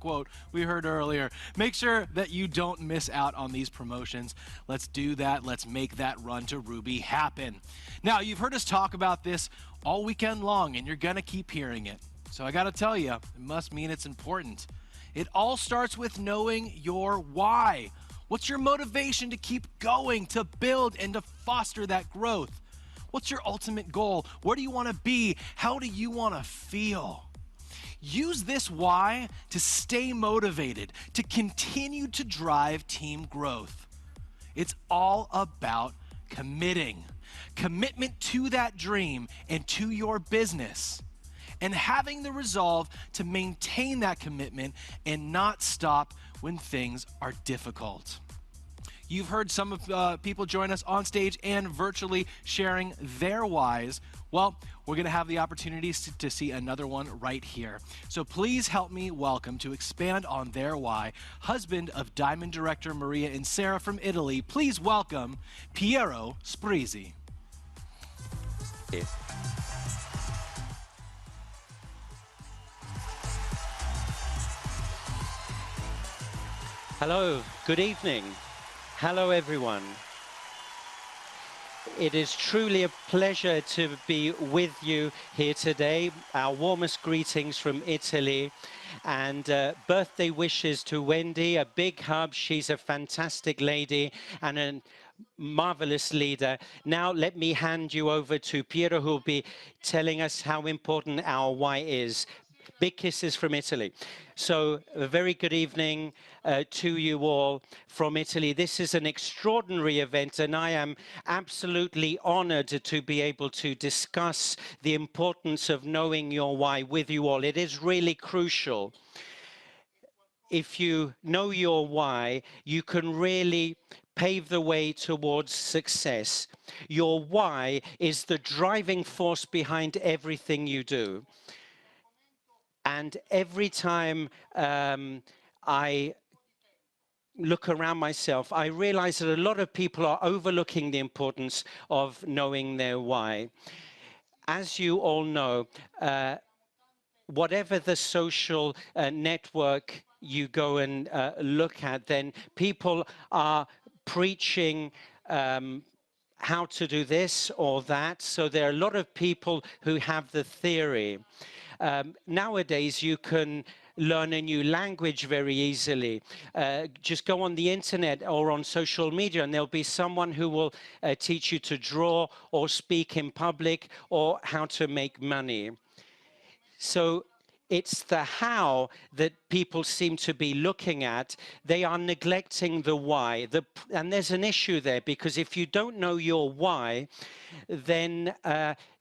quote we heard earlier. Make sure that you don't miss out on these promotions. Let's do that. Let's make that run to Ruby happen. Now, you've heard us talk about this all weekend long, and you're going to keep hearing it. So I got to tell you, it must mean it's important. It all starts with knowing your why. What's your motivation to keep going, to build, and to foster that growth? What's your ultimate goal? Where do you want to be? How do you want to feel? Use this why to stay motivated, to continue to drive team growth. It's all about committing. Commitment to that dream and to your business. And having the resolve to maintain that commitment and not stop when things are difficult. You've heard some of people join us on stage and virtually sharing their whys. Well, we're going to have the opportunities to see another one right here. So please help me welcome, to expand on their why, husband of Diamond director Maria and Sarah from Italy. Please welcome Piero Sprizzi. Hello, good evening. Hello, everyone. It is truly a pleasure to be with you here today. Our warmest greetings from Italy, and birthday wishes to Wendy, a big hug. She's a fantastic lady and a marvelous leader. Now let me hand you over to Piero, who will be telling us how important our why is. Big kisses from Italy. So a very good evening to you all from Italy. This is an extraordinary event, and I am absolutely honored to be able to discuss the importance of knowing your why with you all. It is really crucial. If you know your why, you can really pave the way towards success. Your why is the driving force behind everything you do. And every time I look around myself, I realize that a lot of people are overlooking the importance of knowing their why. As you all know, whatever the social network you go and look at, then people are preaching how to do this or that. So there are a lot of people who have the theory. Nowadays, you can learn a new language very easily. Just go on the internet or on social media, and there'll be someone who will teach you to draw or speak in public or how to make money. So it's the how that people seem to be looking at. They are neglecting the why. And there's an issue there, because if you don't know your why, then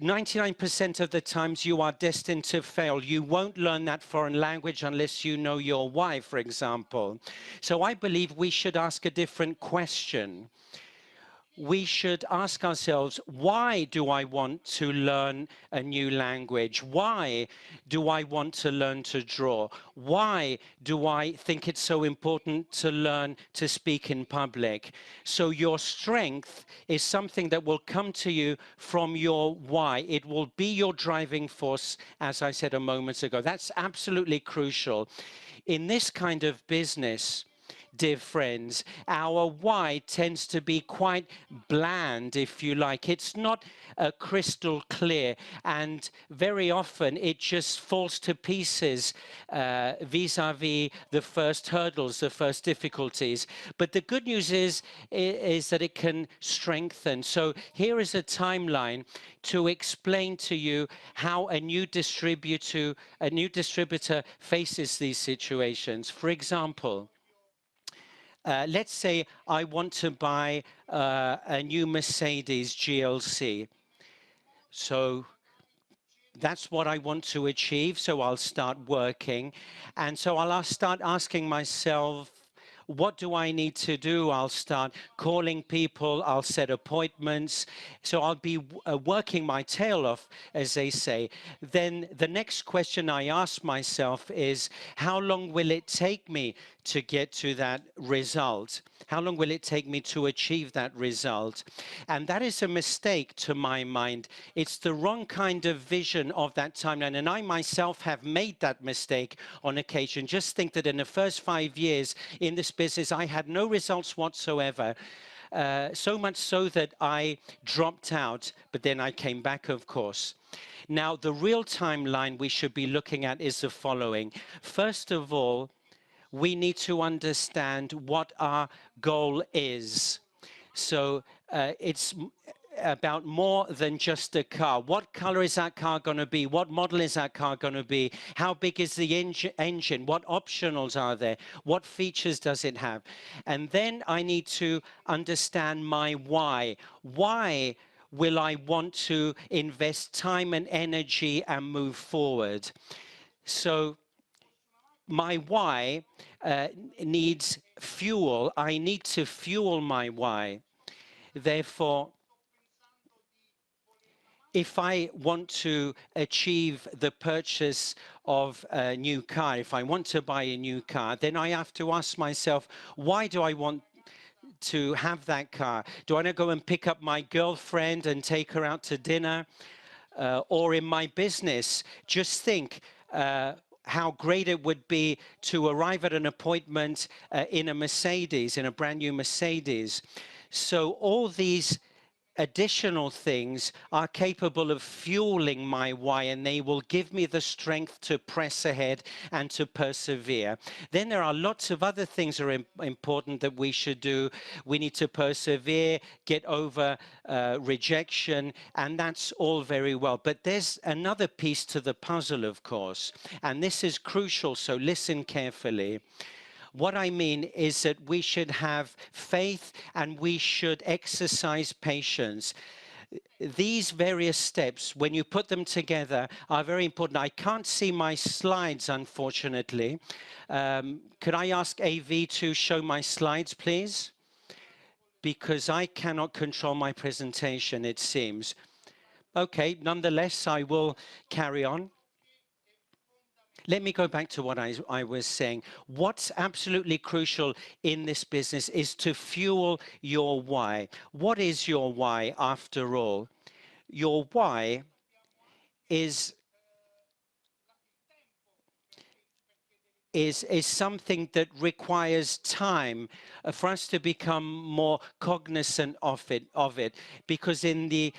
99% of the times you are destined to fail. You won't learn that foreign language unless you know your why, for example. So I believe we should ask a different question. We should ask ourselves, why do I want to learn a new language? Why do I want to learn to draw? Why do I think it's so important to learn to speak in public? So your strength is something that will come to you from your why. It will be your driving force, as I said a moment ago. That's absolutely crucial. In this kind of business, dear friends, our why tends to be quite bland, if you like. It's not crystal clear, and very often it just falls to pieces vis-a-vis the first hurdles, the first difficulties. But the good news is that it can strengthen. So here is a timeline to explain to you how a new distributor faces these situations. For example, let's say I want to buy a new Mercedes GLC. So that's what I want to achieve. So I'll start working. And so I'll start asking myself, what do I need to do? I'll start calling people, I'll set appointments. So I'll be working my tail off, as they say. Then the next question I ask myself is, how long will it take me to get to that result? How long will it take me to achieve that result? And that is a mistake to my mind. It's the wrong kind of vision of that timeline. And I myself have made that mistake on occasion. Just think that in the first 5 years in this business, I had no results whatsoever. So much so that I dropped out, but then I came back, of course. Now, the real timeline we should be looking at is the following. First of all, we need to understand what our goal is. So it's about more than just a car. What color is that car going to be? What model is that car going to be? How big is the engine? What optionals are there? What features does it have? And then I need to understand my why. Why will I want to invest time and energy and move forward? So my why needs fuel. I need to fuel my why. Therefore, if I want to achieve the purchase of a new car, if I want to buy a new car, then I have to ask myself, why do I want to have that car? Do I want to go and pick up my girlfriend and take her out to dinner? Or in my business, just think how great it would be to arrive at an appointment in a Mercedes, in a brand new Mercedes. So all these additional things are capable of fueling my why, and they will give me the strength to press ahead and to persevere. Then there are lots of other things that are important that we should do. We need to persevere, get over rejection, and that's all very well. But there's another piece to the puzzle, of course, and this is crucial, so listen carefully. What I mean is that we should have faith and we should exercise patience. These various steps, when you put them together, are very important. I can't see my slides, unfortunately. Could I ask AV to show my slides, please? Because I cannot control my presentation, it seems. Okay, nonetheless, I will carry on. Let me go back to what I was saying. What's absolutely crucial in this business is to fuel your why. What is your why, after all? Your why is something that requires time for us to become more cognizant of it. Because in the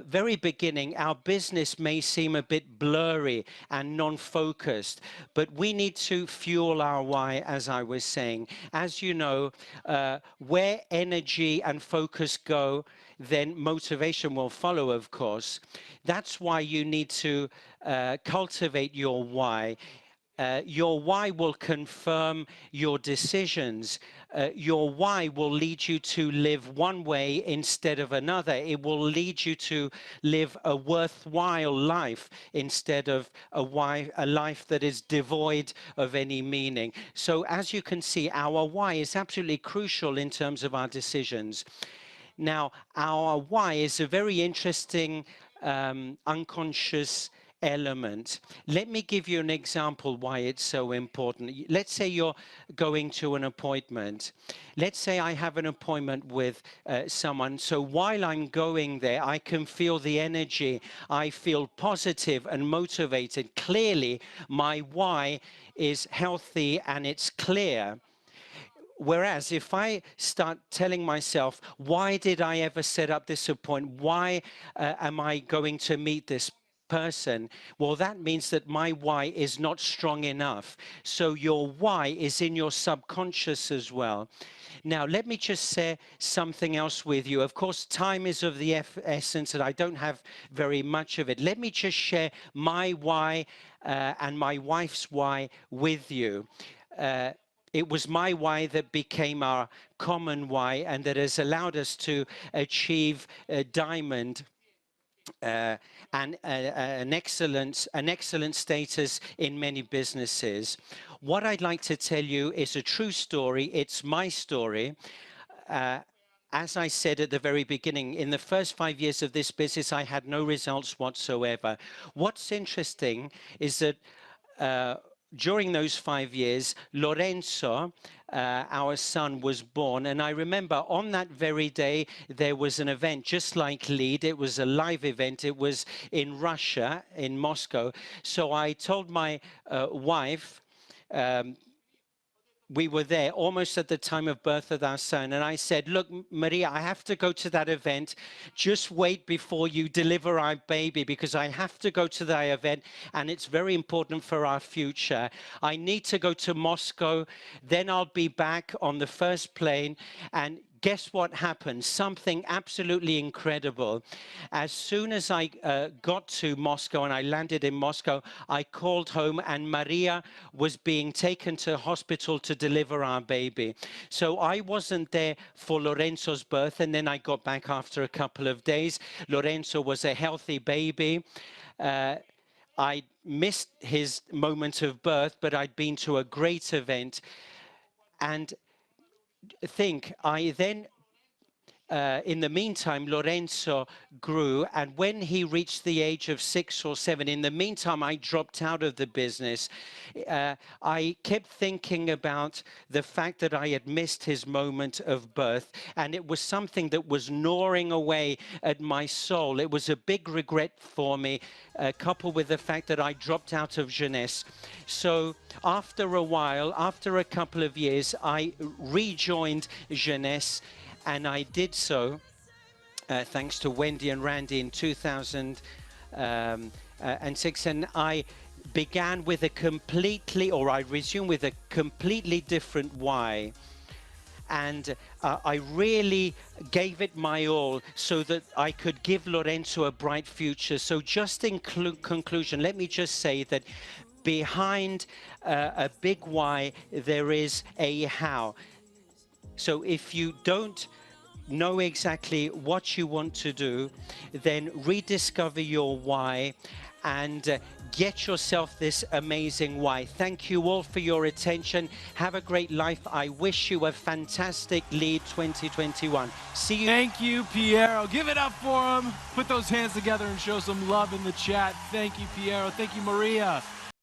very beginning, our business may seem a bit blurry and non-focused, but we need to fuel our why, as I was saying. As you know, where energy and focus go, then motivation will follow, of course. That's why you need to cultivate your why. Your why will confirm your decisions. Your why will lead you to live one way instead of another. It will lead you to live a worthwhile life instead of a life that is devoid of any meaning. So as you can see, our why is absolutely crucial in terms of our decisions. Now, our why is a very interesting unconscious element. Let me give you an example why it's so important. Let's say you're going to an appointment. Let's say I have an appointment with someone. So while I'm going there, I can feel the energy. I feel positive and motivated. Clearly, my why is healthy and it's clear. Whereas if I start telling myself, why did I ever set up this appointment? Why am I going to meet this person? Well, that means that my why is not strong enough. So your why is in your subconscious as well. Now, let me just say something else with you. Of course, time is of the essence, and I don't have very much of it. Let me just share my why and my wife's why with you. It was my why that became our common why, and that has allowed us to achieve a diamond and an excellent status in many businesses. what I'd like to tell you is a true story. It's my story. As I said at the very beginning, in the first 5 years of this business, I had no results whatsoever. What's interesting is that during those 5 years, Lorenzo, our son, was born. And I remember on that very day, there was an event just like Lead. It was a live event. It was in Russia, in Moscow. So I told my wife, we were there almost at the time of birth of our son. And I said, look, Maria, I have to go to that event. Just wait before you deliver our baby, because I have to go to that event and it's very important for our future. I need to go to Moscow. Then I'll be back on the first plane. And guess what happened? Something absolutely incredible. As soon as I got to Moscow and I landed in Moscow, I called home and Maria was being taken to hospital to deliver our baby. So I wasn't there for Lorenzo's birth, and then I got back after a couple of days. Lorenzo was a healthy baby. I missed his moment of birth, but I'd been to a great event. And I then, in the meantime, Lorenzo grew, and when he reached the age of 6 or 7, in the meantime, I dropped out of the business. I kept thinking about the fact that I had missed his moment of birth, and it was something that was gnawing away at my soul. It was a big regret for me, coupled with the fact that I dropped out of Jeunesse. So after a while, after a couple of years, I rejoined Jeunesse. And I did so thanks to Wendy and Randy in 2006. And I began with a completely, or I resumed with a completely different why. And I really gave it my all so that I could give Lorenzo a bright future. So just in conclusion, let me just say that behind a big why, there is a how. So if you don't know exactly what you want to do, then rediscover your why and get yourself this amazing why. Thank you all for your attention. Have a great life. I wish you a fantastic Lead 2021. See you. Thank you, Piero. Give it up for him. Put those hands together and show some love in the chat. Thank you, Piero. Thank you, Maria.